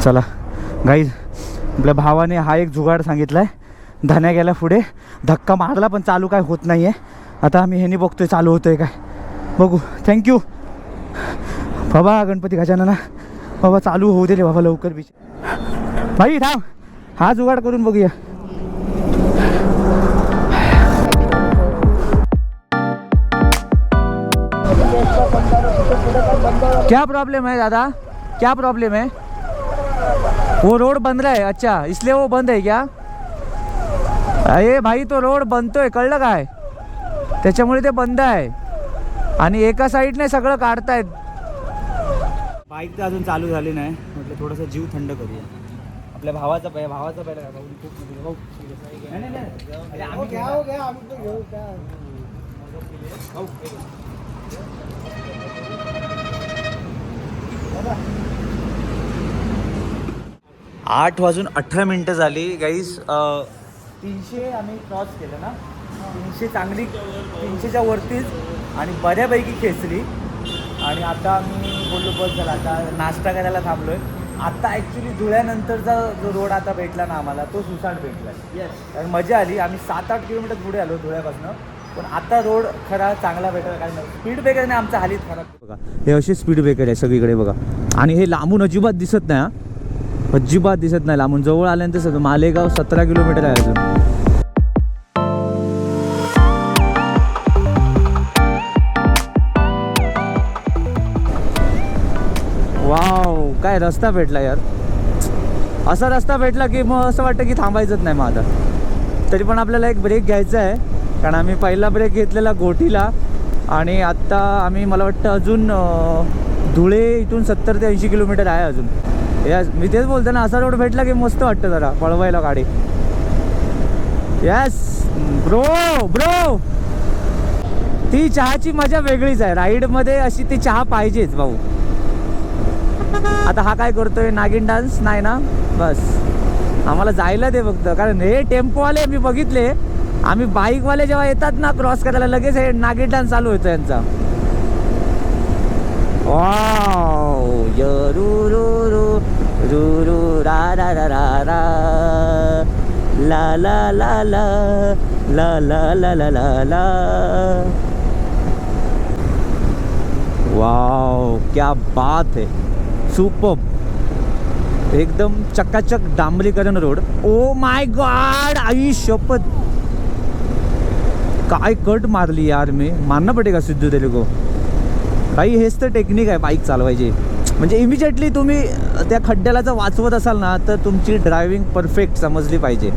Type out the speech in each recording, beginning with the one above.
चला गाईज, आपल्या भावाने हा एक जुगाड सांगितलाय. धन्या गेला पुढे, धक्का मारला पण चालू काय होत नाही आहे. आता आम्ही ह्यानी बघतोय चालू होतोय काय, बघू. थँक्यू बाबा गणपती गजानना. बाबा चालू होऊ दे रे बाबा लवकर. भाई थांब, हा जुगाड करून बघूया. क्या प्रॉब्लम है दादा, क्या प्रॉब्लम है? वो रोड बंद रहा है. अच्छा, इसलिए वो बंद है क्या? अरे भाई तो रोड बनतोय, कळलं काय? त्याच्यामुळे ते बंद आहे. आणि एका साईडने सगळं काढतायत. बाईक तर अजून चालू झाली नाही, म्हटलं थोडंसं जीव थंड करूया. आपल्या भावाचा पहिला आठ वाजून 18 मिनिटं झाली गाईज. 300 आम्ही क्रॉस केलं ना, 300 चांगली, 300च्या वरतीच आणि बऱ्यापैकी खेचली. आणि आता आम्ही बोललो बस झाला, आता नाश्ता करायला थांबलो आहे. आता ॲक्च्युली धुळ्यानंतरचा जो रोड आता भेटला ना आम्हाला, तो सुसाट भेटला. कारण मजा आली. आम्ही 7-8 किलोमीटर पुढे आलो धुळ्यापासून, पण आता रोड खरा चांगला भेटला. काय नाही, स्पीड ब्रेकरने आमचा हालीत खराब. बघा हे असे स्पीड ब्रेकर आहे सगळीकडे बघा. आणि हे लांबून अजिबात दिसत नाही, अजिबात दिसत नाही लांबून. जवळ आल्यानंतर सगळं मालेगाव 17 किलोमीटर आहे अजून. वाव, काय रस्ता भेटला यार. असा रस्ता भेटला की मग असं वाटतं की थांबायचंच नाही. मग आता तरी पण आपल्याला एक ब्रेक घ्यायचा आहे, कारण आम्ही पहिला ब्रेक घेतलेला गोटीला. आणि आत्ता आम्ही, मला वाटतं अजून धुळे इथून 70 ते 80 किलोमीटर आहे अजून. यस, मी तेच बोलतो ना, असा रोड भेटला की मस्त वाटतं जरा पळवायला गाडी. यस ब्रो ब्रो, ती चहाची मजा वेगळीच आहे. राईडमध्ये अशी ती चहा पाहिजेच भाऊ. आता हा काय करतोय, नागिन डान्स नाही ना? बस आम्हाला जायला दे फक्त. कारण हे टेम्पोवाले मी बघितले, आम्ही बाईकवाले जेव्हा येतात ना क्रॉस करायला, लगेच हे नागिन डान्स चालू होतो यांचा. वाव, रू रा रा रा रा रा, ला ला ला ला ला ला ला ला ला ला. वाव, क्या बात है, सुपर. एकदम चकाचक डांबरीकरण रोड. ओ माय गॉड, आई शपथ, काय कट मारली यार. मी मानना पडेगा सिद्धू तेरे को. काही हेच तर टेक्निक आहे बाईक चालवायची. म्हणजे इमिजिएटली तुम्ही त्या खड्ड्याला जर वाचवत असाल ना, तर तुमची ड्रायव्हिंग परफेक्ट समजली पाहिजे.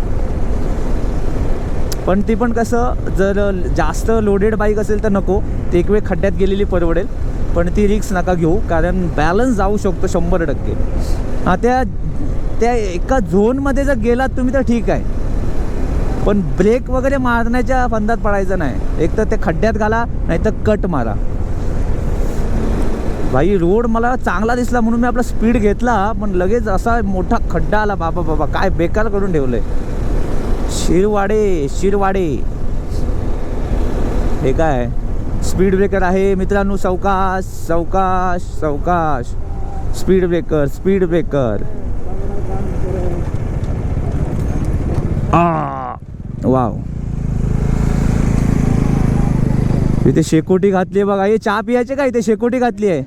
पण ती पण कसं, जर जास्त लोडेड बाईक असेल तर नको, ती एक वेळ खड्ड्यात गेलेली परवडेल. पण ती रिक्स नका घेऊ, कारण बॅलन्स जाऊ शकतो 100%. हां, त्या एका झोनमध्ये जर गेलात तुम्ही तर ठीक आहे, पण ब्रेक वगैरे मारण्याच्या फंदात पडायचं नाही. एक तर ते खड्ड्यात घाला, नाही तर कट मारा. भाई रोड मला चांगला दिसला म्हणून मी आपला स्पीड घेतला, पण लगेच असा मोठा खड्डा आला. बाबा बाबा, काय बेकार करून ठेवलंय. शिरवाडे हे काय स्पीड ब्रेकर आहे मित्रांनो. सावकाश सावकाश सावकाश. Speed breaker. वाव, इथे शेकोटी घातली आहे बघा. हे चहा पियाचे का, इथे शेकोटी घातली आहे.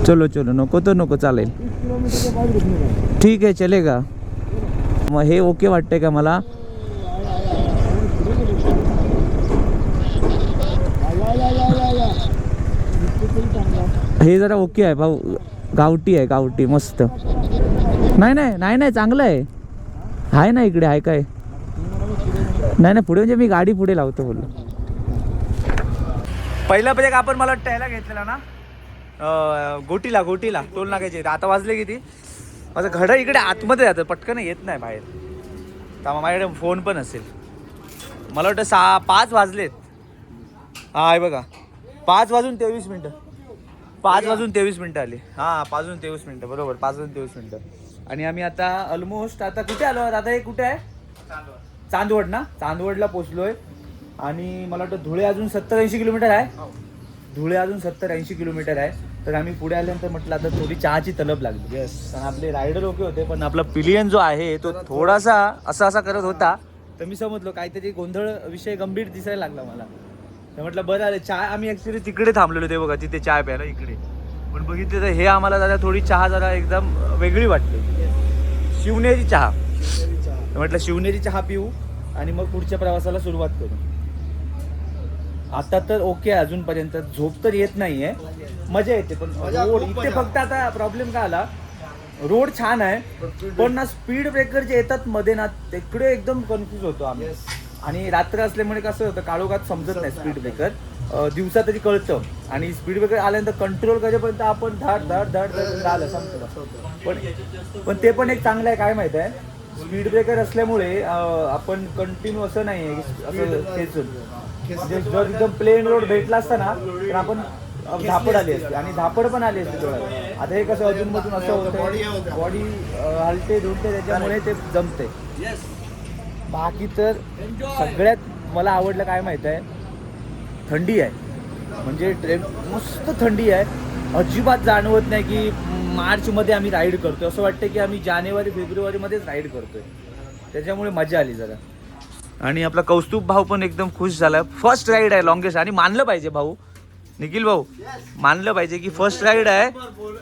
चलो नको तर नको, चालेल, ठीक आहे, चलेगा. मग हे ओके वाटतंय का मला. हे जरा ओके आहे भाऊ, गावठी आहे, गावठी मस्त. नाही चांगलं आहे ना इकडे, आहे काय. नाही पुढे, म्हणजे मी गाडी पुढे लावतो बोललो. पहिला ब्रेक आपण मला वाटतं याला घेतलेला ना, गोटीला टोल नाक्याचे. आता वाजले किती, माझं घडं इकडे आतमध्ये जातं, पटकन येत नाही बाहेर. तर माझ्याकडे फोन पण असेल. मला वाटतं 5 वाजलेत. हा आहे बघा, 5 वाजून 23 मिनटं. 5 वाजून 23 मिनटं आली. हां, 5 वाजून 23 मिनटं, बरोबर, 5 वाजून 23 मिनटं. आणि आम्ही आता ऑलमोस्ट आता कुठे आलो. आता हे कुठे आहे, चांदवड ना, चांदवडला पोचलोय. आणि मला वाटतं धुळे अजून 70-80 किलोमीटर आहे. धुळे अजून 70-80 किलोमीटर आहे. तर आम्ही पुढे आल्यानंतर म्हटलं आता थोडी चहाची तलब लागली. कारण आपले रायडर ओके होते, पण आपला पिलियन जो आहे तो थोडासा असा करत होता. तर मी समजलो काहीतरी गोंधळ, विषय गंभीर दिसायला लागला मला. तर म्हटलं बरं आले चहा. आम्ही ॲक्च्युली तिकडे थांबलेलो ते बघा, तिथे चहा प्यायला इकडे. पण बघितले तर हे आम्हाला जरा थोडी चहा जरा एकदम वेगळी वाटते, शिवनेरी चहा. तर म्हटलं शिवनेरी चहा पिऊ आणि मग पुढच्या प्रवासाला सुरुवात करू. आता तर ओके, अजूनपर्यंत झोप तर येत नाहीये, मजा येते. पण रोड इथे फक्त आता प्रॉब्लेम काय आला, रोड छान आहे पण ना स्पीड ब्रेकर जे येतात मध्ये ना, तिकडे एकदम कन्फ्यूज होतो आम्ही. आणि रात्र असल्यामुळे कसं होतं, काळोखात समजत नाही स्पीड ब्रेकर. दिवसा तरी कळतं, आणि स्पीड ब्रेकर आल्यानंतर कंट्रोल करेपर्यंत आपण धड धड धड धड झालं संपतं. पण ते पण एक चांगलं आहे, काय माहित आहे, स्पीड ब्रेकर असल्यामुळे आपण कंटिन्यू असं नाही असं खेचून, म्हणजे जर एकदम प्लेन रोड भेटला असता ना तर आपण धापड आली असते, आणि धापड पण आली असते थोडा. आता हे कसं अजून मधून असं होतं, बॉडी हलते धुलते, त्याच्यामुळे ते जमते. बाकी तर सगळ्यात मला आवडलं काय माहित आहे, थंडी आहे. म्हणजे ट्रेन मस्त थंडी आहे, अजिबात जाणवत नाही की मार्चमध्ये आम्ही राईड करतोय. असं वाटतं की आम्ही जानेवारी फेब्रुवारीमध्येच राईड करतोय. त्याच्यामुळे मजा आली जरा. आणि आपला कौस्तुभ भाऊ पण एकदम खुश झाला. फर्स्ट राईड आहे लॉंगेस्ट, आणि मानलं पाहिजे भाऊ, निखिल भाऊ मानलं पाहिजे की फर्स्ट राईड आहे.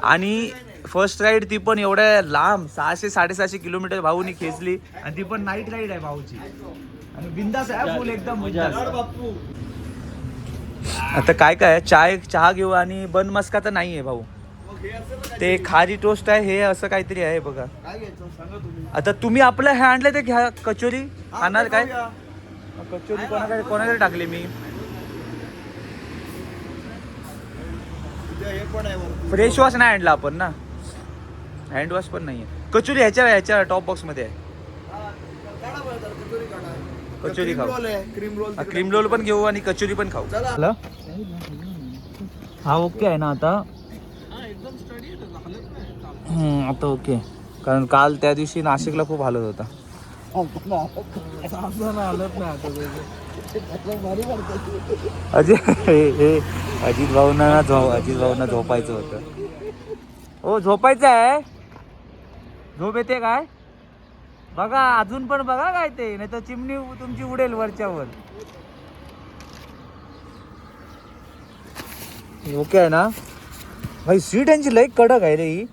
आणि फर्स्ट राईड ती पण एवढ्या लांब 600-650 किलोमीटर भाऊनी खेचली, आणि ती पण नाईट राईड आहे भाऊची. आणि बिंदास आहे फुल एकदम बिंदास. आता काय काय चहा घेऊ, आणि बन मस्का तर नाही आहे भाऊ, ते खारी टोस्ट आहे, हे असं काहीतरी आहे बघा. आता तुम्ही आपलं हे आणलं ते घ्या, कचोरी खाणार काय? कचोरी कोणाकडे टाकली मी? फ्रेश वॉश नाही आणला आपण ना, हँड वॉश पण नाहीये. कचोरी ह्याच्या टॉप बॉक्स मध्ये आहे. कचोरी खाऊ, क्रीम रोल पण घेऊ आणि कचोरी पण खाऊ. हा ओके आहे ना आता? आता ओके. कारण काल त्या दिवशी नाशिकला खूप हालत होता. अजित भाऊंना झोपायचं होतं. हो झोपायचं आहे, झोप येते काय बघा, अजून पण बघा काय ते, नाही तर चिमणी तुमची उडेल वरच्यावर. ओके आहे ना भाई? सीट यांची लई कडक आहे रे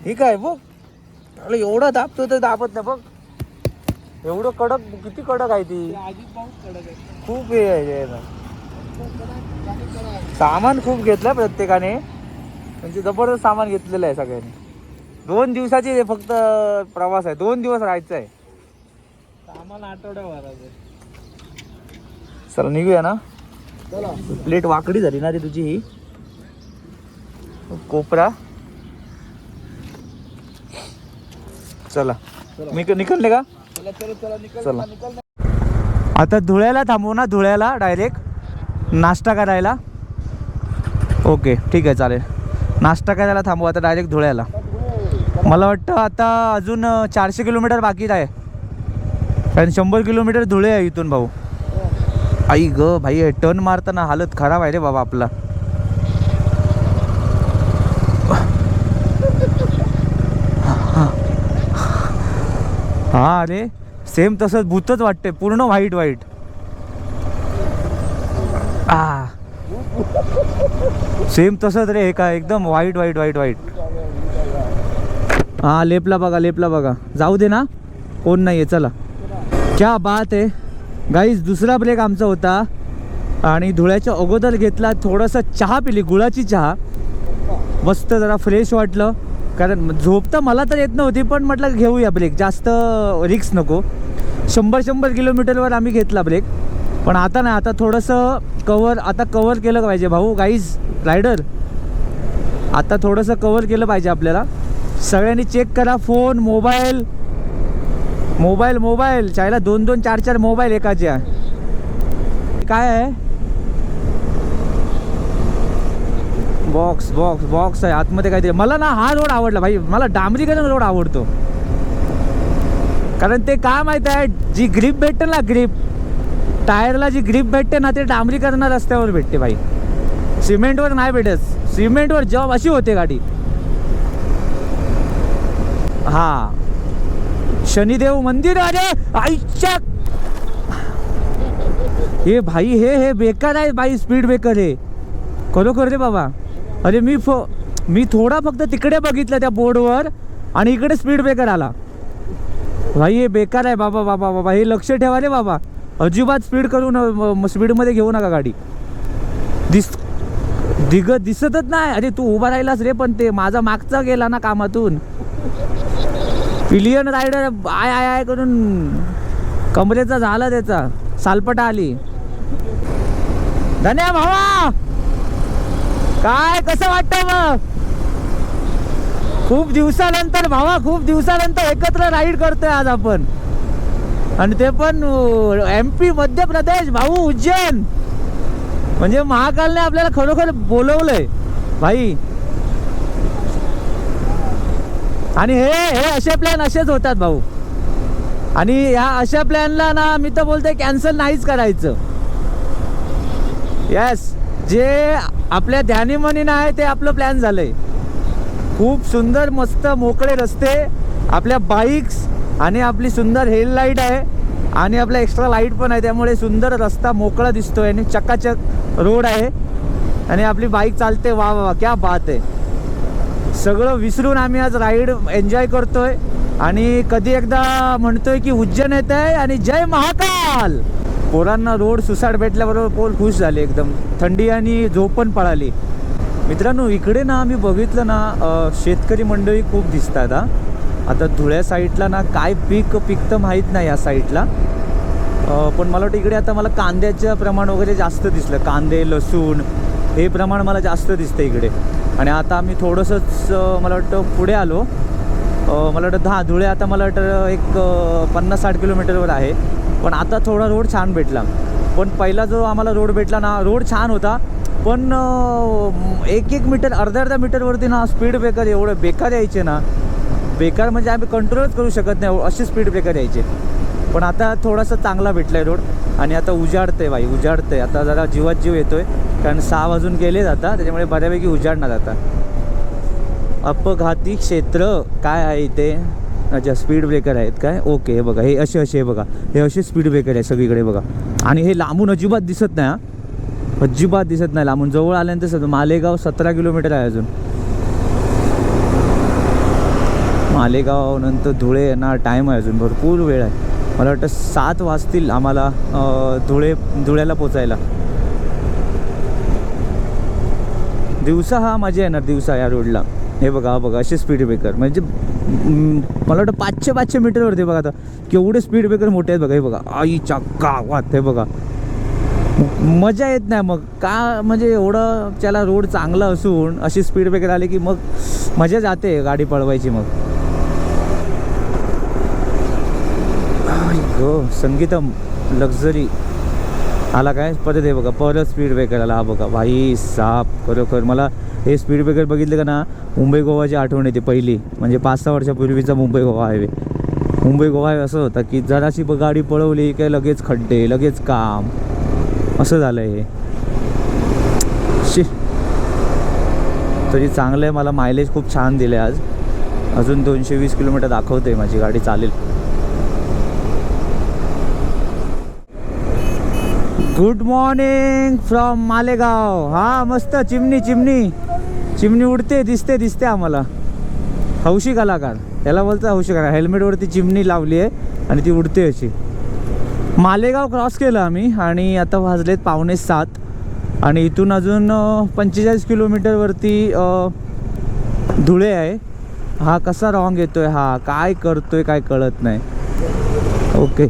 ही काय बघ, एवढा दाबतो तर दाबत नाही बघ, एवढं कडक, किती कडक आहे ती, खूप हे आहे. सामान खूप घेतलं प्रत्येकाने, म्हणजे जबरदस्त सामान घेतलेलं आहे सगळ्यांनी. 2 दिवसाची फक्त प्रवास आहे, 2 दिवस राहायचं आहे, सामान आठवड्याभराचं. चला निघूया ना. प्लेट वाकडी झाली ना ती तुझी, ही कोपरा. चला मी निघले का? चला आता धुळ्याला थांबू ना, धुळ्याला डायरेक्ट नाश्ता करायला. ओके ठीक आहे चालेल, नाश्ता करायला थांबू आता डायरेक्ट धुळ्याला. मला वाटतं आता अजून 400 किलोमीटर बाकी आहे, कारण 100 किलोमीटर धुळे आहे इथून भाऊ. आई ग भाई, टर्न मारताना हालत खराब आहे रे बाबा आपला. हा अरे सेम तसंच भूतच वाटते, पूर्ण व्हाईट व्हाईट. सेम तसंच रे, हे काय एकदम व्हाईट व्हाईट व्हाईट व्हाईट. हा लेपला बघा, जाऊ दे ना, कोण नाही आहे. चला क्या बात आहे गाईज. दुसरा ब्रेक आमचा होता, आणि धुळ्याच्या अगोदर घेतला थोडंसं चहा पिली, गुळाची चहा, मस्त जरा फ्रेश वाटलं. कारण झोप तर मला तर येत नव्हती, पण म्हटलं घेऊया ब्रेक, जास्त रिक्स नको. 100 किलोमीटरवर आम्ही घेतला ब्रेक, पण आता नाही, आता थोडंसं कवर केलं पाहिजे भाऊ. गाईज रायडर, आता थोडंसं कवर केलं पाहिजे आपल्याला. सगळ्यांनी चेक करा फोन, मोबाईल चायला 2-2, 4-4 मोबाईल एकाच्या. काय आहे? बॉक्स आहे आतमध्ये काहीतरी. मला ना हा रोड आवडला भाई, मला डांबरीकरण रोड आवडतो. कारण ते काय माहित आहे, जी ग्रीप भेटते ना, टायरला जी ग्रीप भेटते ना, ते डांबरीकरण रस्त्यावर भेटते भाई, सिमेंटवर नाही भेटत. सिमेंटवर जॉब अशी होते गाडी. हा शनिदेव मंदिर. अरे आईच्या हे भाई हे बेकार आहे भाई. स्पीड ब्रेकर हे खरोखर रे बाबा. अरे मी थोडा फक्त तिकडे बघितलं त्या बोर्डवर आणि इकडे स्पीड ब्रेकर आला. भाई हे बेकार आहे बाबा बाबा बाबा. हे लक्ष ठेवा रे बाबा. अजिबात स्पीड करून स्पीडमध्ये घेऊ नका गाडी. दिसतच नाही. अरे तू उभा राहिलास रे, पण ते माझा मागचा गेला ना कामातून. पिलियन रायडर आय आय आय करून कमरेचा झाला, त्याचा सालपटा आली. धन्या भावा काय कसं वाटतं मग? खूप दिवसानंतर भावा, खूप दिवसानंतर एकत्र राईड करतोय आज आपण. आणि ते पण MP मध्य प्रदेश भाऊ, उज्जैन. म्हणजे महाकालने आपल्याला खरोखर बोलवलंय भाई. आणि हे असे प्लॅन असेच होतात भाऊ. आणि ह्या अशा प्लॅनला ना मी तर बोलतोय कॅन्सल नाहीच करायचं. यस, जे आपल्या ध्यानीमनी आहे ते आपलं प्लॅन झालंय. खूप सुंदर मस्त मोकळे रस्ते, आपल्या बाईक्स आणि आपली सुंदर हेडलाईट आहे आणि आपला एक्स्ट्रा लाईट पण आहे. त्यामुळे सुंदर रस्ता मोकळा दिसतोय आणि चकाचक रोड आहे आणि आपली बाईक चालते. वा वा क्या बात आहे. सगळं विसरून आम्ही आज राईड एन्जॉय करतोय आणि कधी एकदा म्हणतोय की उज्जैन येत आहे आणि जय महाकाल. पोरांना रोड सुसाट भेटल्याबरोबर पोर खुश झाले एकदम. थंडी आणि झोप पण पळाली. मित्रांनो इकडे ना आम्ही बघितलं ना शेतकरी मंडळी खूप दिसतात. आता धुळ्या साईडला ना काय पिकतं माहीत नाही या साईडला. पण मला वाटतं इकडे आता मला कांद्याचं प्रमाण वगैरे जास्त दिसलं. कांदे, लसूण हे प्रमाण मला जास्त दिसतं इकडे. आणि आता आम्ही थोडंसंच मला वाटतं पुढे आलो. मला वाटतं धुळे आता मला वाटतं एक 50-60 किलोमीटरवर आहे. पण आता थोडा रोड छान भेटला. पण पहिला जो आम्हाला रोड भेटला ना, रोड छान होता पण 1-1 मीटर अर्धा मीटरवरती ना स्पीड ब्रेकर एवढं बेकार यायचे ना. बेकार म्हणजे आम्ही कंट्रोलच करू शकत नाही असे स्पीड ब्रेकर यायचे. पण आता थोडासा चांगला भेटला आहे रोड. आणि आता उजाडतंय भाई, उजाडतंय. आता जरा जीवात जीव येतोय कारण 6 वाजून गेले जाता, त्याच्यामुळे बऱ्यापैकी उजाडणार आता. अपघाती क्षेत्र काय आहे इथे? अच्छा स्पीड ब्रेकर आहेत काय? ओके. हे बघा हे असे हे बघा, हे असे स्पीड ब्रेकर आहे सगळीकडे बघा. आणि हे लांबून अजिबात दिसत नाही. अजिबात दिसत नाही लांबून. जवळ आल्यानंतर मालेगाव 17 किलोमीटर आहे अजून. मालेगाव नंतर धुळे यांना टाईम आहे अजून, भरपूर वेळ आहे. मला वाटतं 7 वाजतील आम्हाला धुळ्याला पोचायला. दिवसा हा मजा येणार दिवसा या रोडला. हे बघा बघा असे स्पीड ब्रेकर म्हणजे मला वाटतं 500 मीटरवरती बघा. आता केवढे स्पीड ब्रेकर मोठे आहेत बघा. हे बघा आईच्या गावात. हे बघा मजा येत नाही मग का, म्हणजे एवढं त्याला रोड चांगला असून अशी स्पीड ब्रेकर आले की मग मजा जाते गाडी पळवायची. मग संगीतम लक्झरी आला काय परत. हे बघा परत स्पीड ब्रेकर आला. हा बघा भाई साप. खरोखर मला हे स्पीड ब्रेकर बघितलं का ना मुंबई गोवाची आठवण येते पहिली. म्हणजे 5-6 वर्षापूर्वीचा मुंबई गोवा हायवे. मुंबई गोवा हायवे असं होता की जराशी गाडी पळवली काय लगेच खड्डे, लगेच काम, असं झालं आहे हे. तरी चांगलं आहे. मला मायलेज खूप छान दिलं आहे आज. अजून 220 किलोमीटर दाखवते माझी गाडी, चालेल. Good morning from Malegaon. हा मस्त चिमणी उडते, दिसते आम्हाला. हौशी कलाकार याला बोलतात, हौशी कलाकार. हेल्मेटवरती चिमणी लावली आहे आणि ती उडते अशी. मालेगाव क्रॉस केलं आम्ही आणि आता वाजलेत 6:45 आणि इथून अजून 45 किलोमीटरवरती धुळे आहे. हा कसा रॉंग येतोय, हा काय करतोय काय कळत नाही. ओके.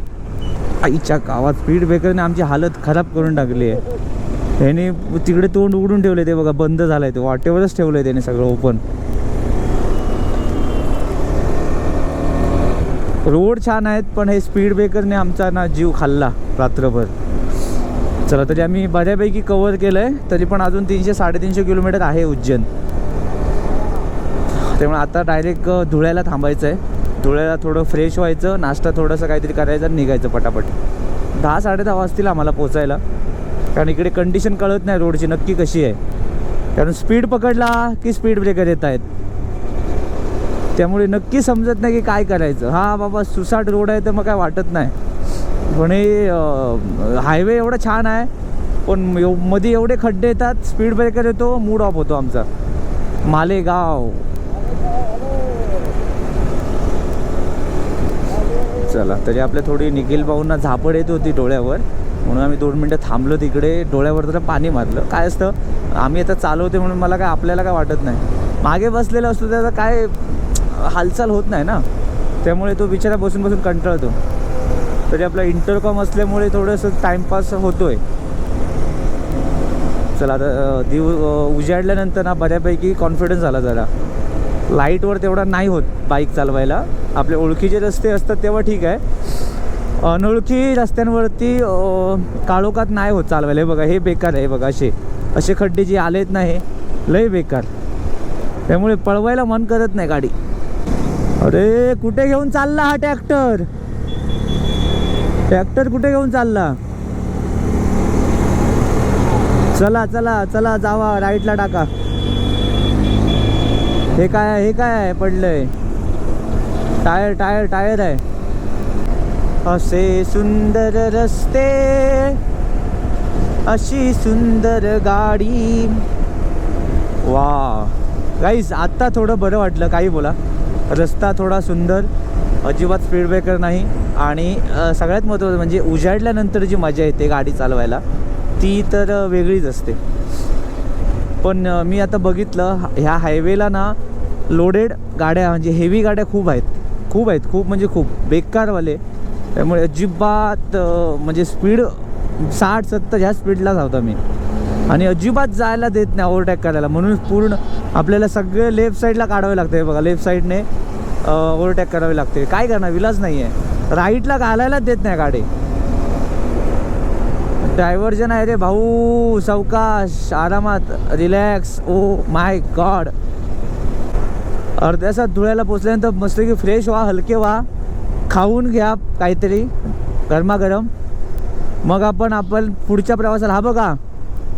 आईच्या गावात स्पीड ब्रेकरने आमची हालत खराब करून टाकली आहे. त्याने तिकडे तोंड उघडून ठेवले, ते बघा बंद झालं आहे. ते वाटेवरच ठेवलं आहे त्याने सगळं ओपन. रोड छान आहेत पण हे स्पीड ब्रेकरने आमचा ना जीव खाल्ला रात्रभर. चला तरी आम्ही बऱ्यापैकी कवर केलं आहे. तरी पण अजून 300-350 किलोमीटर आहे उज्जैन. त्यामुळे आता डायरेक्ट धुळ्याला थांबायचं आहे. धुळ्याला थोडं फ्रेश व्हायचं, नाश्ता थोडंसं काहीतरी करायचं आणि निघायचं पटापट. 10-10:30 वाजतील आम्हाला पोचायला. कारण इकडे कंडिशन कळत नाही रोडची नक्की कशी आहे. कारण स्पीड पकडला की स्पीड ब्रेकर येत आहेत, त्यामुळे नक्की समजत नाही की काय करायचं. हा बाबा सुसाट रोड आहे तर मग काय वाटत नाही, पण हे हायवे एवढा छान आहे, पण मध्ये एवढे खड्डे येतात, स्पीड ब्रेकर येतो, मूड ऑफ होतो आमचा. मालेगाव. चला, तरी आपल्या थोडी निखिल भाऊंना झापड येत होती डोळ्यावर, म्हणून आम्ही 2 मिनटं थांबलो तिकडे, डोळ्यावर जरा पाणी मारलं. काय असतं, आम्ही आता चालवते म्हणून मला काय, आपल्याला काय वाटत नाही, मागे बसलेलं असतो त्याचा काय हालचाल होत नाही ना, त्यामुळे तो बिचारा बसून बसून कंटाळतो. तरी आपला इंटरकॉम असल्यामुळे थोडंसं टाईमपास होतो आहे. चला, आता उजाडल्यानंतर ना बऱ्यापैकी कॉन्फिडन्स झाला जरा. लाईटवर तेवढा नाही होत बाईक चालवायला. आपले ओळखीचे रस्ते असतात तेव्हा ठीक आहे, अनोळखी रस्त्यांवरती काळोखात नाही होत चालवायला. हे बघा, हे बेकार आहे बघा, असे खड्डे जे आलेत ना, हे लय बेकार, त्यामुळे पळवायला मन करत नाही गाडी. अरे कुठे घेऊन चालला हा ट्रॅक्टर, ट्रॅक्टर कुठे घेऊन चालला? चला चला चला, जावा, राईटला टाका. हे काय, हे काय पडलंय? टायर टायर टायर आहे. असे सुंदर रस्ते, अशी सुंदर गाडी. वा गाईस, आत्ता थोडं बरं वाटलं, काही बोला. रस्ता थोडा सुंदर, अजिबात स्पीड ब्रेकर नाही, आणि सगळ्यात महत्त्वाचं म्हणजे उजाडल्यानंतर जी मजा येते गाडी चालवायला ती तर वेगळीच असते. पण मी आता बघितलं ह्या हायवेला ना लोडेड गाड्या, म्हणजे हेवी गाड्या खूप आहेत म्हणजे खूप बेकारवाले, त्यामुळे अजिबात म्हणजे स्पीड 60-70 ह्या स्पीडला धावतो मी, आणि अजिबात जायला देत नाही ओव्हरटेक करायला. म्हणून पूर्ण आपल्याला सगळे लेफ्ट साईडला काढावे लागते. हे बघा, लेफ्ट साईडने ओव्हरटेक करावे लागते. काय करणार, विलाज नाही आहे. राईटला घालायलाच देत नाही गाडी. डायव्हर्जन आहे रे भाऊ, सावकाश, आरामात, रिलॅक्स. Oh my God. अर्ध्या तासात धुळ्याला पोचल्यानंतर मस्त की फ्रेश व्हा, हलके व्हा, खाऊन घ्या काहीतरी गरमागरम, मग आपण पुढच्या प्रवासाला. हा बघा,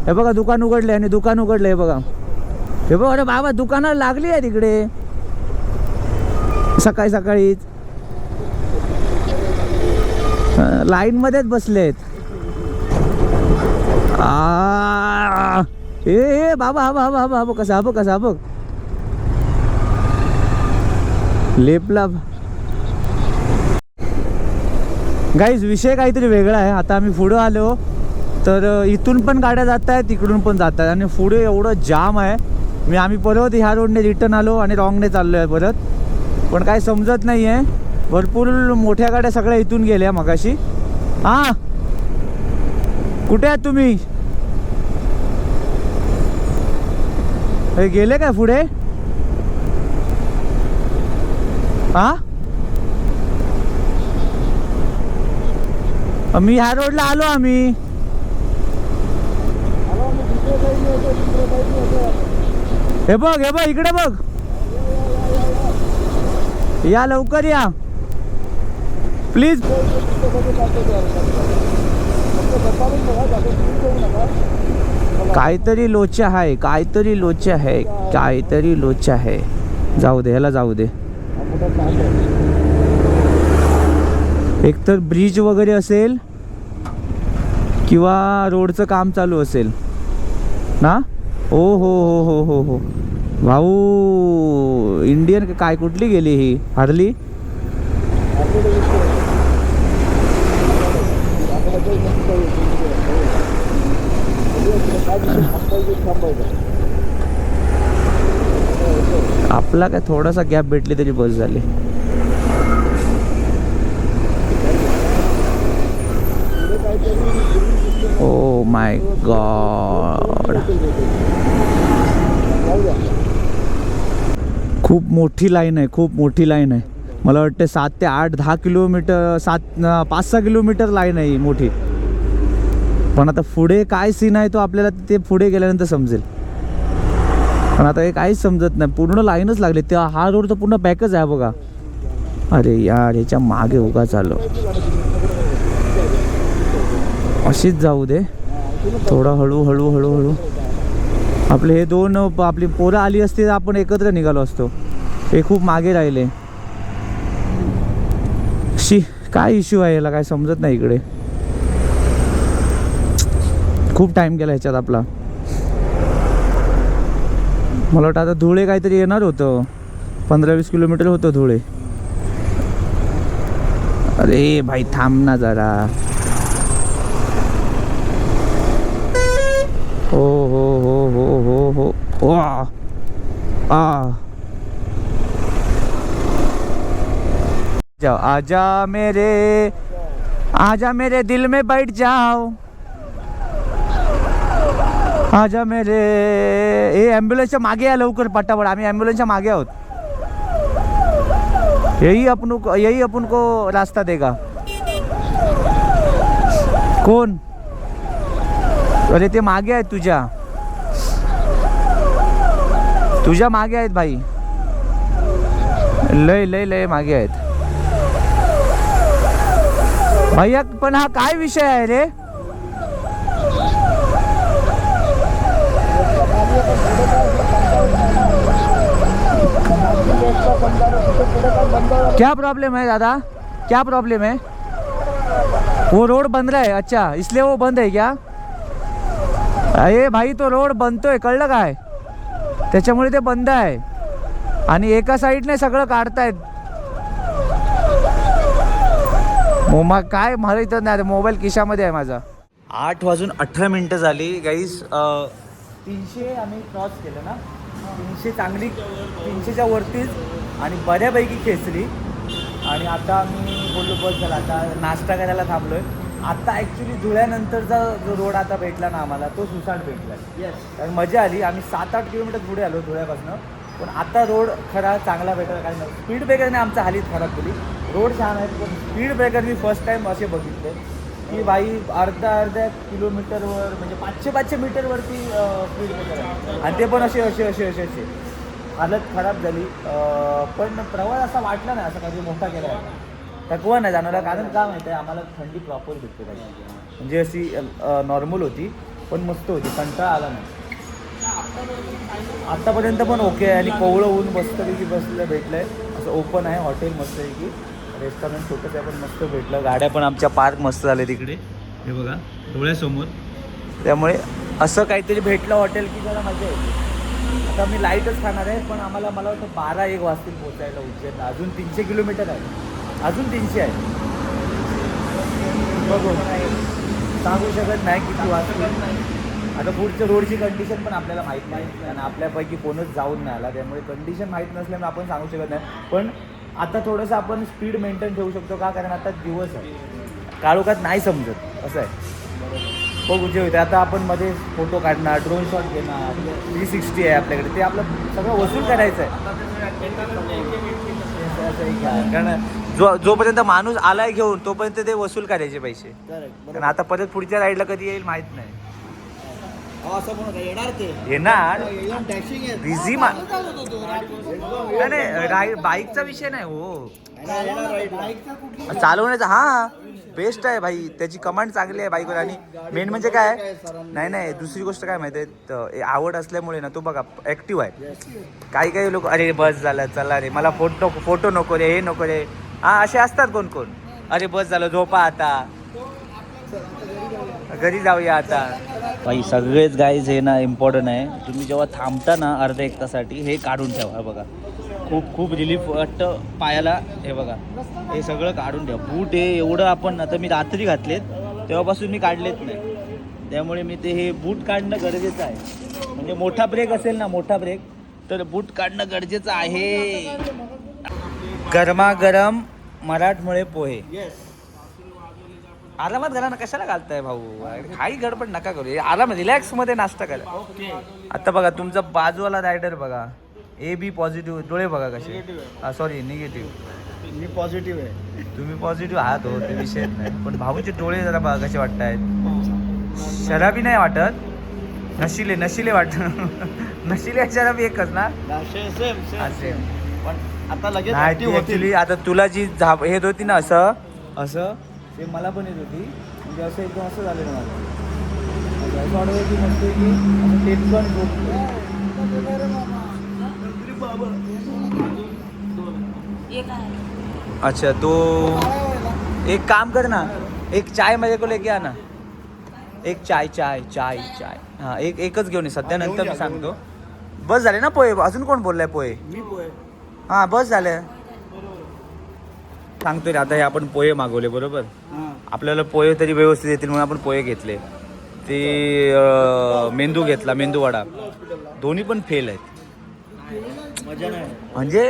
हे बघा दुकान उघडले, आणि दुकान उघडलं, हे बघा, हे बघा. अरे बाबा, दुकानं लागली आहे तिकडे सकाळी सकाळीच, लाईनमध्येच बसलेत. ए बाबा, हा बाबा, हा बाबा, कसा, हा कसा, बघ लेपला. गाईज, विषय काहीतरी वेगळा आहे. आता आम्ही पुढं आलो तर इथून पण गाड्या जात आहेत, तिकडून पण जात आहेत, आणि पुढे एवढं जाम आहे. आम्ही परत ह्या रोडने रिटर्न आलो आणि रॉंगने चाललो आहे परत, पण काय समजत नाही आहे. भरपूर मोठ्या गाड्या सगळ्या इथून गेल्या मगाशी. हां, कुठे आहात तुम्ही? हे गेले काय पुढे? हां, मी ह्या रोडला आलो. आम्ही हे बघ, हे बघ, इकडे बघ, या लवकर या प्लीज. काहीतरी लोचा आहे, काहीतरी लोचा आहे, काहीतरी लोचा आहे. जाऊ दे, ह्याला जाऊ दे. एकतर ब्रिज वगैरे असेल किंवा रोडचं काम चालू असेल ना. ओ हो हो हो हो हो भाऊ, इंडियन काय कुठली गेली ही हार्ली? आपला काय थोडासा गॅप भेटली तरी बस झाली. ओ माय गॉड, खूप मोठी लाईन आहे, खूप मोठी लाईन आहे. मला वाटतं 7 ते 8, 10 किलोमीटर, 5-6 किलोमीटर लाईन आहे मोठी. पण आता पुढे काय सीन आहे तो आपल्याला ते पुढे गेल्यानंतर समजेल. पण आता हे काहीच समजत नाही, पूर्ण लाईनच लागली. तेव्हा हा रोड तर पूर्ण पॅकच आहे बघा. अरे यार, ह्याच्या मागे उगा चाललो. अशीच जाऊ दे, थोडं हळू हळू हळू हळू. आपले हे दोन आपली पोरं आली असती तर आपण एकत्र निघालो असतो. हे खूप मागे राहिले. काय इश्यू आहे याला, काय समजत नाही इकडे. खूप टाइम गेला ह्याच्यात आपला. मला वाटतं आता धुळे काहीतरी येणार होतं, 15-20 किलोमीटर होतं धुळे. अरे भाई थांब ना जरा. हो हो हो हो हो हो हो जाओ आजा मेरे दिल में बैठ जाओ, आजा मेरे. हे ॲम्ब्युलन्सच्या मागे आहे, लवकर पटापट. आम्ही ॲम्ब्युलन्सच्या मागे आहोत. यही अपन को रास्ता देगा. कोण? अरे ते मागे आहेत, तुझ्या मागे आहेत भाई. लय लय लय मागे आहेत भैया. पण हा काय विषय आहे रे? क्या प्रॉब्लम है दादा, क्या प्रॉब्लम है? वो रोड बंद रहा है. अच्छा, इसलिए वो बंद है क्या? अरे भाई तो रोड बनतोय, कळलं काय? त्याच्यामुळे ते बंद आहे. आणि एका साईडने सगळं काढतायत. मग काय माहित नाही, मोबाईल खिशामध्ये आहे माझा. 8:18 झाली गाईस. 300 आम्ही क्रॉस केलं ना, 300 चांगली, 300च्या वरतीच आणि बऱ्यापैकी खेचली. आणि आता आम्ही बोललो बस झाला, आता नाश्ता करायला थांबलोय. आता ॲक्च्युली धुळ्यानंतरचा जो रोड आता भेटला ना आम्हाला, तो सुसाट भेटला. कारण मजा आली. आम्ही 7-8 किलोमीटर पुढे आलो धुळ्यापासून. पण आता रोड खरा चांगला भेटला. काही नाही, स्पीड ब्रेकरने आमचा हालीत खराब केली. रोड छान आहे, पण स्पीड ब्रेकर मी फर्स्ट टाईम असे बघितले की बाई अर्ध्या किलोमीटरवर, म्हणजे 500 मीटरवरती स्पीड ब्रेकर आहे. आणि ते पण असे हालत खराब झाली. पण प्रवास असा वाटला नाही असं काही मोठा केला आहे. थकवा नाही जाणवला. कारण काय माहिती आहे, आम्हाला थंडी प्रॉपर भेटते पाहिजे. म्हणजे अशी नॉर्मल होती, पण मस्त होती, कंटाळा आला नाही. आत्तापर्यंत पण ओके आहे. आणि कोवळं ऊन मस्तपैकी बसलं भेटलं आहे. असं ओपन आहे हॉटेल, मस्तपैकी रेस्टॉरंट छोटंसं आहे, पण मस्त भेटलं. गाड्या पण आमच्या पार्क मस्त झाल्या तिकडे, हे बघा डोळ्यासमोर. त्यामुळे असं काहीतरी भेटलं हॉटेल की जरा मजा येते. आता मी लाईटच खाणार आहे, पण मला वाटतं 12-1 वाजतील पोचायला उज्जैनला. अजून 300 किलोमीटर आहे, अजून 300 आहे. बघू, सांगू शकत नाही किती वाजतील. आता पुढच्या रोडची कंडिशन पण आपल्याला माहीत नाही, आणि आपल्यापैकी कोणच जाऊन नाही आला. त्यामुळे कंडिशन माहीत नसल्यामुळे आपण सांगू शकत नाही. पण आता थोडंसं आपण स्पीड मेंटेन ठेवू शकतो का, कारण आता दिवस आहे, काळोखात नाही समजत असं आहे. बघू जे होते. आता आपण मध्ये फोटो काढणार, ड्रोन शॉट घेणार, 360 आहे आपल्याकडे, ते आपलं सगळं वसूल करायचं आहे. कारण जोपर्यंत माणूस आलाय घेऊन, तोपर्यंत ते वसूल करायचे पैसे. कारण आता परत पुढच्या राईडला कधी येईल माहीत नाही. येणार बिझी नाही, बाईकचा विषय नाही हो, चालवण्याचा. हा बेस्ट आहे भाई, त्याची कमांड चांगली आहे बाईकवर. आणि मेन म्हणजे काय, नाही दुसरी गोष्ट काय माहिती आहे, आवड असल्यामुळे ना तो बघा ॲक्टिव्ह आहे. काही लोक अरे बस झालं, चला रे, मला फोटो नको रे, हे नको रे, हा असे असतात कोण. अरे बस झालं, झोपा आता, घरी जाऊया आता. भाई सगळेच गाईज हे ना इम्पॉर्टंट आहे. तुम्ही जेव्हा थांबता ना अर्ध्या 1 तासासाठी, हे काढून ठेवा. बघा खूप रिलीफ वाटतं पायाला. हे बघा हे सगळं काढून ठेवा. बूट हे एवढं आपण, आता मी रात्री घातलेत तेव्हापासून मी काढलेत नाही. त्यामुळे मी हे बूट काढणं गरजेचं आहे. म्हणजे मोठा ब्रेक असेल ना, मोठा ब्रेक, तर बूट काढणं गरजेचं आहे. गरमागरम मराठमोळे पोहे आरामात घाला ना, कशाला घालताय भाऊ, काही गडबड नका करू, आराम रिलॅक्स मध्ये नाश्ता करा. आता बघा तुमचा बाजूवाला रायडर बघा, AB पॉझिटिव्ह, डोळे बघा कसे, सॉरी निगेटिव्ह. मी पॉझिटिव्ह आहे, तुम्ही पॉझिटिव्ह आहात हो, ते विषय नाही. पण भाऊचे डोळे जरा बघा कसे वाटतायत. शराबी नाही वाटत, नशिले वाटत. नशिले शराबी एकच ना, सेम. पण आता लगेच ऍक्च्युली आता तुला जी येत होती ना असं ते मला पण येत होती. म्हणजे असं एकदम असं झालेलं मला, असं वाटतं की मस्त की असं टेपकन झोपतो. अच्छा तो एक काम कर ना, एक चाय मेरे को लेके आना. एक चाय चाय चाय चाय हां एकच घेऊन ये सध्या, नंतर मी सांगतो. बस झाले ना पोहे, अजून कोण बोललाय पोहे? मी पोहे. हां बस झाले. सांगतोय रे आता हे आपण पोहे मागवले बरोबर. आपल्याला पोहे तरी व्यवस्थित येतील म्हणून आपण पोहे घेतले. ते मेंदू घेतला, मेंदू वडा, दोन्ही पण फेल आहेत. मजा नाही. म्हणजे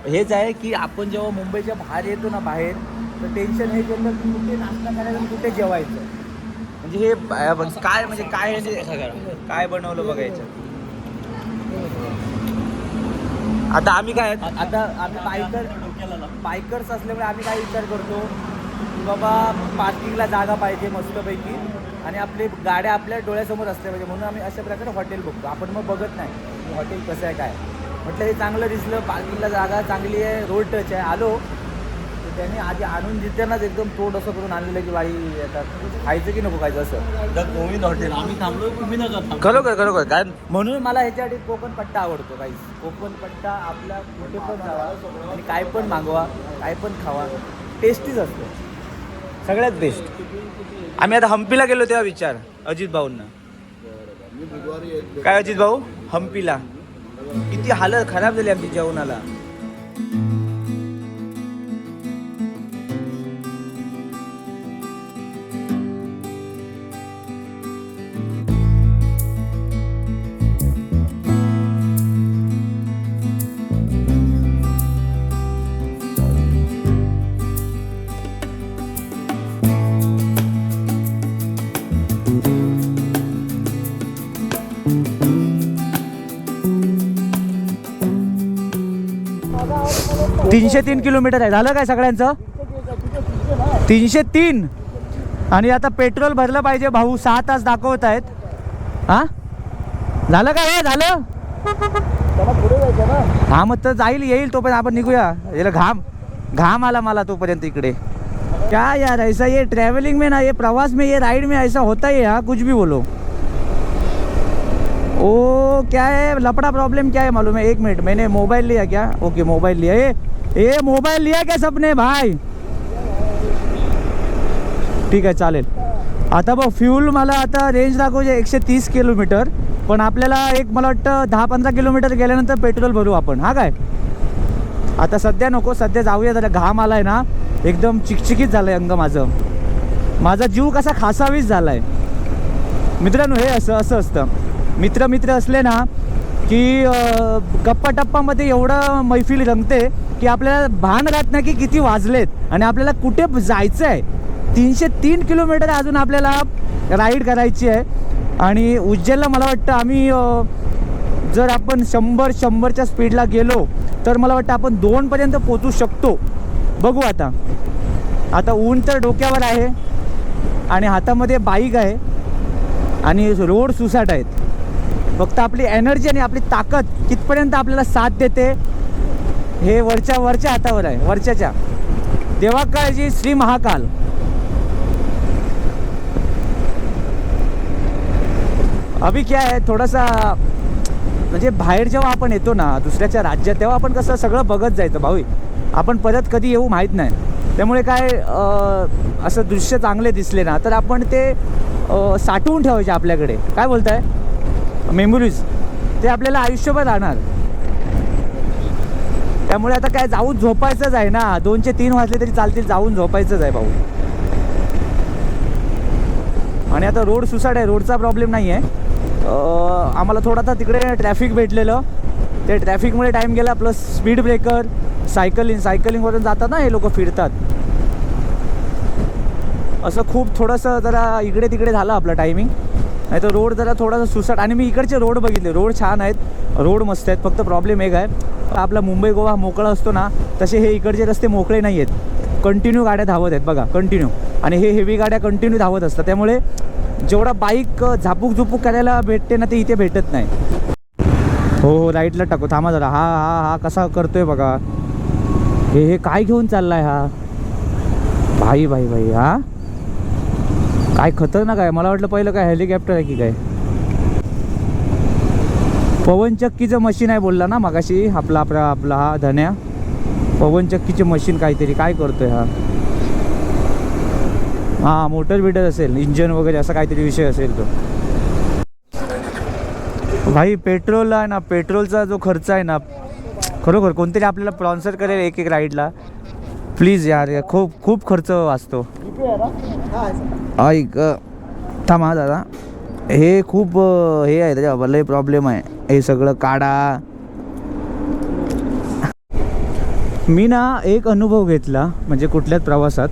हेच आहे की आपण जेव्हा मुंबईच्या बाहेर येतो ना, बाहेर तर टेन्शन हे येतं की कुठे नाश्ता करायचं आणि कुठे जेवायचं. म्हणजे हे काय म्हणजे काय काय बनवलं बघायचं. आता आम्ही काय आता आम्ही बायकर्स असल्यामुळे आम्ही काय विचार करतो की बाबा पार्किंगला जागा पाहिजे मस्तपैकी आणि आपली गाड्या आपल्या डोळ्यासमोर असल्या पाहिजे, म्हणून आम्ही अशा प्रकारे हॉटेल बघतो. आपण मग बघत नाही की हॉटेल कसं आहे काय. म्हटलं हे चांगलं दिसलं, पार्किंगला जागा चांगली आहे, रोड टच आहे. आलो तर त्याने आधी आणून देतानाच एकदम तोड असं करून आणलेलं की बाई आता खायचं की नको खायचं असं. गोविंद हॉटेल आम्ही थांबलो, तुम्ही नका थांबलो. खरोखर काय म्हणून मला ह्याच्यासाठी कोकण पट्टा आवडतो. काही कोकण पट्टा आपला कुठे पण जावा आणि काय पण मागवा, काय पण खावा, टेस्टीच असतो, सगळ्यात बेस्ट. आम्ही आता हम्पीला गेलो तेव्हा विचार अजित भाऊंना. काय अजित भाऊ, हम्पीला किती हालत खराब झाली आमची जेवणाला. तीनशे 3 किलोमीटर आहे. झालं काय सगळ्यांचं? 303. आणि आता पेट्रोल भरलं पाहिजे भाऊ, 6 तास दाखवत आहेत. हां झालं काय हे झालं? हा मग तर जाईल येईल तोपर्यंत आपण निघूया. याला घाम आला मला तोपर्यंत इकडे. क्या यार ऐसा ये ट्रैवलिंग में ना, ये प्रवास में, ये राइड में ऐसा होता ही है. हाँ कुछ भी बोलो. ओ क्या है लपड़ा प्रॉब्लम क्या है मालूम है? 1 मिनट, मैंने मोबाइल लिया क्या? ओके मोबाइल लिया. ये मोबाइल लिया क्या सबने भाई? ठीक आहे चालेल. आता बघ फ्यूल मला आता रेंज दाखवते 130 किलोमीटर, पण आपल्याला एक मला वाटतं 10-15 किलोमीटर गेल्यानंतर पेट्रोल भरू आपण. हा काय आता सध्या नको, सध्या जाऊया जरा. घाम आलाय ना, एकदम चिकचिकीत झालंय अंग माझं. माझा जीव कसा खासावीस झालाय. मित्रांनो हे असं असतं. मित्र असले ना की गप्पा टप्पामध्ये एवढं मैफिल रंगते की आपल्याला भान राहत नाही की किती वाजलेत आणि आपल्याला कुठे जायचं आहे. 303 किलोमीटर अजून आपल्याला राईड करायची आहे. आणि उज्जैनला मला वाटतं आम्ही जर आपण 100च्या स्पीडला गेलो तर मला वाटतं आपण 2पर्यंत पोचू शकतो. बघू आता ऊन तर डोक्यावर आहे आणि हातामध्ये बाईक आहे आणि रोड सुसाट आहेत. फक्त आपली एनर्जी आणि आपली ताकद कितपर्यंत आपल्याला साथ देते हे वरच्या हातावर आहे. वरच्याच्या देवा काळजी श्री महाकाल. अभी क्या है थोडासा म्हणजे बाहेर जेव्हा आपण येतो ना दुसऱ्याच्या राज्यात, तेव्हा आपण कसं सगळं बघत जायचं भाऊ. आपण परत कधी येऊ माहीत नाही. त्यामुळे काय असं दृश्य चांगले दिसले ना तर आपण ते साठवून ठेवायचे आपल्याकडे. काय बोलताय? मेमोरीज ते आपल्याला आयुष्यभर राहणार. त्यामुळे आता काय जाऊन झोपायचंच आहे ना. 2-3 वाजले तरी चालतील, जाऊन झोपायचंच आहे भाऊ. आणि आता रोड सुसाट आहे, रोडचा प्रॉब्लेम नाही आहे. आम्हाला थोडासा तिकडे ट्रॅफिक भेटलेलं, ते ट्रॅफिकमुळे टाईम गेला. प्लस स्पीड ब्रेकर, सायकलिंगवरून जातात ना हे लोक फिरतात. असं खूप थोडंसं जरा इकडे तिकडे झालं आपलं टायमिंग. नाही तर रोड जरा थोडासा सुसाट. आणि मी इकडचे रोड बघितले, रोड छान आहेत, रोड मस्त आहेत. फक्त प्रॉब्लेम एक आहे, आपला मुंबई गोवा मोकळा असतो ना तसे हे इकडचे रस्ते मोकळे नाही आहेत. कंटिन्यू गाड्या धावत आहेत बघा, कंटिन्यू. आणि हे हेवी गाड्या कंटिन्यू धावत असतात. त्यामुळे जेवढा बाईक झापूक करायला भेटते ना ते इथे भेटत नाही. हो राईटला टाकू, थांबा जरा. हा कसा करतोय बघा. हे काय घेऊन चाललाय हा भाई. हा काय खतरनाक आहे. मला वाटलं पहिलं काय हेलिकॉप्टर आहे की काय. पवनचक्कीचं मशीन आहे बोलला ना मगाशी आपला हा धन्या. पवनचक्कीचे मशीन काहीतरी काय करतोय हा. हां मोटर बिटर असेल, इंजन वगैरे असा काहीतरी विषय असेल तो. भाई पेट्रोलला आहे ना, पेट्रोलचा जो खर्च आहे ना खरोखर कोणतरी आपल्याला स्पॉन्सर करेल एक राईडला प्लीज यार. खूप खूप खर्च वाचतो. ऐक थांबा दादा, हे खूप हे आहे त्याच्या लय प्रॉब्लेम आहे हे सगळं काढा. मी ना एक अनुभव घेतला म्हणजे कुठल्याच प्रवासात,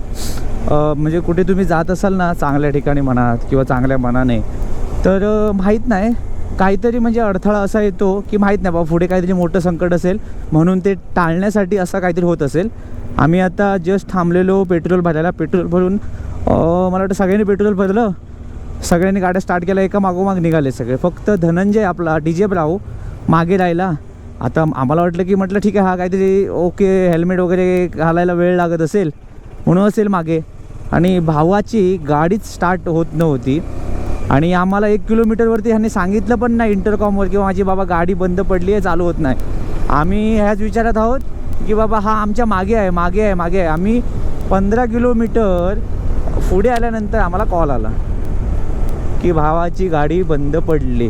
म्हणजे कुठे तुम्ही जात असाल ना चांगल्या ठिकाणी म्हणा किंवा चांगल्या मनाने, तर माहीत नाही काहीतरी म्हणजे अडथळा असा येतो की माहीत नाही बाबा पुढे काहीतरी मोठं संकट असेल म्हणून ते टाळण्यासाठी असं काहीतरी होत असेल. आम्ही आता जस्ट थांबलेलो पेट्रोल भरायला. पेट्रोल भरून मला वाटतं सगळ्यांनी पेट्रोल भरलं, सगळ्यांनी गाड्या स्टार्ट केल्या, एका मागोमाग निघाले सगळे. फक्त धनंजय आपला DJ ब्राऊ मागे राहिला. आता आम्हाला वाटलं की म्हटलं ठीक आहे हा काहीतरी ओके हेल्मेट वगैरे घालायला वेळ लागत असेल म्हणून असेल मागे. आणि भावाची गाडीच स्टार्ट होत नव्हती आणि आम्हाला 1 किलोमीटरवरती ह्यांनी सांगितलं पण नाही इंटरकॉमवर की माझी बाबा गाडी बंद पडली आहे, चालू होत नाही. आम्ही ह्याच विचारात आहोत की बाबा हा आमच्या मागे आहे मागे आहे मागे आहे. आम्ही 15 किलोमीटर पुढे आल्यानंतर आम्हाला कॉल आला की भावाची गाडी बंद पडली.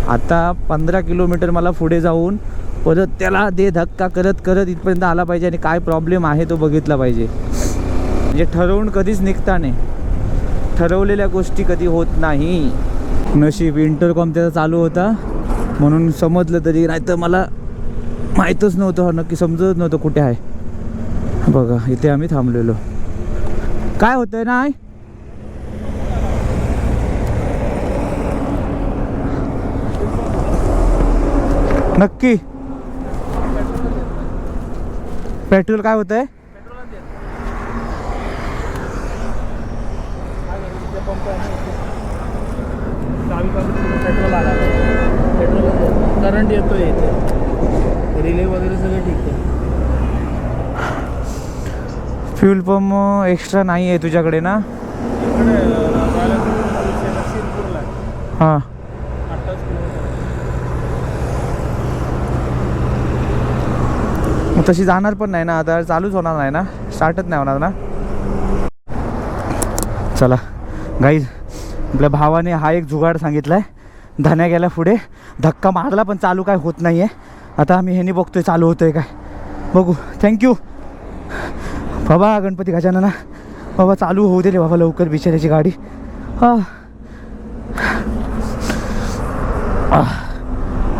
आता 15 किलोमीटर मला पुढे जाऊन परत त्याला दे धक्का करत करत इथपर्यंत आला पाहिजे आणि काय प्रॉब्लेम आहे तो बघितला पाहिजे. म्हणजे ठरवून कधीच निघता नाही, ठरवलेल्या गोष्टी कधी होत नाही. नशीब इंटरकॉम त्याचा चालू होता म्हणून समजलं, तरी नाहीतर मला माहीतच नव्हतं, नक्की समजत नव्हतं कुठे आहे. बघा इथे आम्ही थांबलेलो. काय होतंय ना नक्की पेट्रोल काय होतंय. पेट्रोल आला, पेट्रोल करंट येतोय इथे, रिले वगैरे सगळं ठीक आहे. फ्यूल पंप एक्स्ट्रा नाही आहे तुझ्याकडे ना. हां मग तशी जाणार पण नाही ना आता, चालूच होणार नाही ना, स्टार्टच नाही होणार ना. चला गाईज, आपल्या भावाने हा एक जुगाड सांगितला आहे. धन्या गेला पुढे, धक्का मारला पण चालू काय होत नाही आहे. आता आम्ही ह्यानी बघतोय चालू होतं आहे काय, बघू. थँक्यू बाबा गणपती गजानना, बाबा चालू होऊ दे रे बाबा लवकर बिचाऱ्याची गाडी.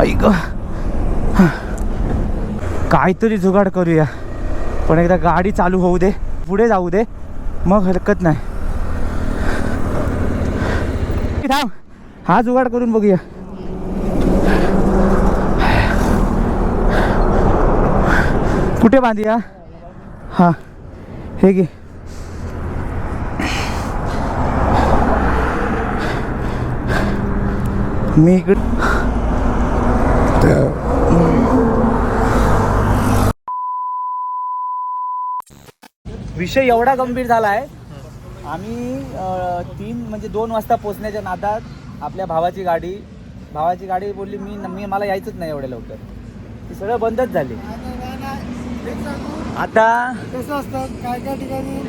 ऐक काहीतरी जुगाड करूया, पण एकदा गाडी चालू होऊ दे, पुढे जाऊ दे, मग हरकत नाही. थांब, हा जुगाड करून बघूया. कुठे बांधूया. हां हे घे. मी इकडे विषय एवढा गंभीर झाला आहे. आम्ही 2 वाजता पोचण्याच्या नादात आपल्या भावाची गाडी बोलली मी मला यायचंच नाही एवढ्या लवकर, ती सगळं बंदच झाली. आता कसं असतं काय काय ठिकाणी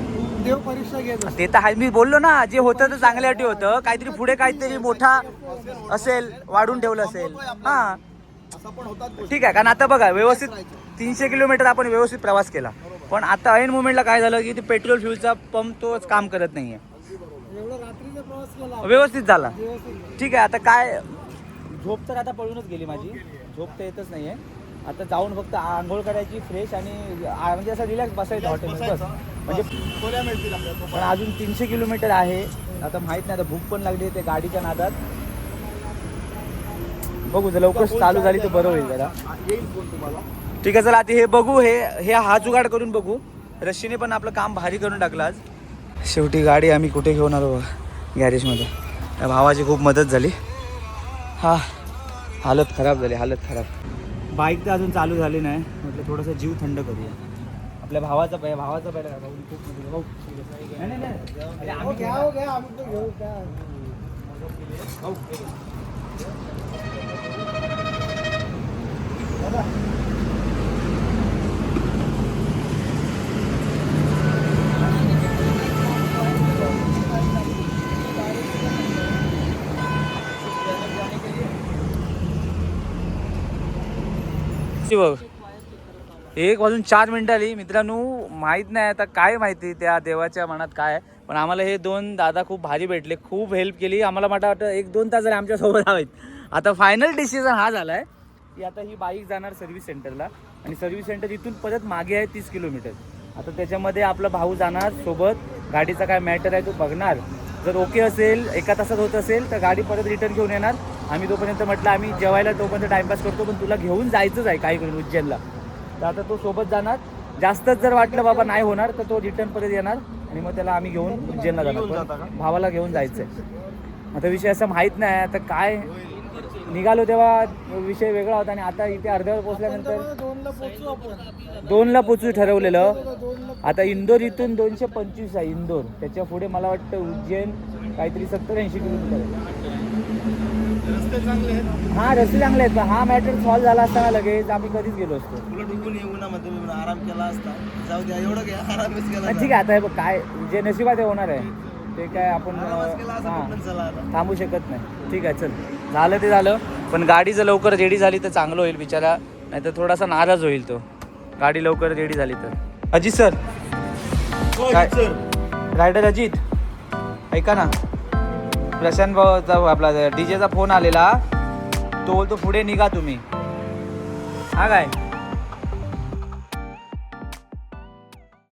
देव परीक्षा घेत ते तर आहे, मी बोललो ना जे होतं तर चांगल्यासाठी होतं. काहीतरी पुढे काहीतरी मोठा असेल, वाढून ठेवलं असेल. हां ठीक आहे, कारण आता बघा व्यवस्थित 300 किलोमीटर आपण व्यवस्थित प्रवास केला, पण आता ऐन मोमेंटला काय झालं की ते पेट्रोल फ्यूलचा पंप तोच काम करत नाही आहे. रात्रीचा प्रवास केला व्यवस्थित झाला ठीक आहे. आता काय झोप तर आता पळूनच गेली माझी, झोप तर येतच नाही आहे. आता जाऊन फक्त आंघोळ करायची फ्रेश आणि म्हणजे असं रिलॅक्स बसायचं हॉटेलमध्ये बस, म्हणजे खोल्या मिळतील आपल्याला. पण अजून 300 किलोमीटर आहे. आता माहीत नाही, आता भूक पण लागली ते गाडीच्या नादात. बघू जर लवकर चालू झाली तर बरं होईल जरा. येईल फोन तुम्हाला. ठीक आहे चला आता हे बघू, हे हा जुगाड करून बघू. रशीने पण आपलं काम भारी करून टाकलं आज. शेवटी गाडी आम्ही कुठे घेऊन आलो गॅरेजमध्ये. त्या भावाची खूप मदत झाली. हा हालत खराब झाली, हालत खराब. बाईक तर अजून चालू झाली नाही, म्हटलं थोडंसं जीव थंड करूया. आपल्या भावाचा पहिला भाऊ खूप म्हणजे भाऊ नाही, नाही, नाही. अरे आम्ही घेणार. भाऊ. दादा. बघ 1:04 आली मित्रांनो. माहीत नाही आता काय माहिती त्या देवाच्या मनात काय आहे. पण आम्हाला हे 2 दादा खूप भारी भेटले, खूप हेल्प केली आम्हाला. वाटतं 1-2 तास आमच्यासोबत हवेत. आता फायनल डिसिजन हा झाला आहे की आता ही बाईक जाणार सर्व्हिस सेंटरला आणि सर्व्हिस सेंटर इथून परत मागे आहे 30 किलोमीटर. आता त्याच्यामध्ये आपला भाऊ जाणार सोबत. गाडीचा काय मॅटर आहे तो बघणार. जर ओके असेल 1 तासात होत असेल तर गाडी परत रिटर्न घेऊन येणार. आम्ही तोपर्यंत म्हटलं आम्ही जेवायला तोपर्यंत टाइमपास करतो, पण तुला घेऊन जायचंच आहे काही करून उज्जैनला. तर आता तो सोबत जाणार. जास्तच जर वाटलं बाबा नाही होणार तर तो रिटर्न परत येणार आणि मग त्याला आम्ही घेऊन उज्जैनला जाणार. भावाला घेऊन जायचं आहे. आता विषय असं माहीत नाही आता काय. निघालो तेव्हा विषय वेगळा होता आणि आता इथे अर्ध्यावर पोहोचल्यानंतर 2ला पोचू ठरवलेलं. आता इंदोर इथून 225 आहे इंदोर. त्याच्या पुढे मला वाटतं उज्जैन काहीतरी 70-80 किलोमीटर आहे. हा रस्ते चांगले आहेत. हा मॅटर सॉल्व्ह झाला असताना लगेच आम्ही कधीच गेलो असतो. आराम केला असता. जाऊ द्या एवढं काय आरामच केला. ठीक आहे आता हे बघ काय जे नशिबात आहे होणार आहे ते काय आपण थांबू शकत नाही. ठीक आहे चल झालं ते झालं. पण गाडी जर लवकर रेडी झाली तर चांगलं होईल बिचारा, नाही तर थोडासा नाराज होईल तो. गाडी लवकर रेडी झाली तर. अजित सर काय रायडर अजित ऐका ना, प्रशांत भाऊचा आपला डीजेचा फोन आलेला. तो बोलतो पुढे निघा तुम्ही. हा काय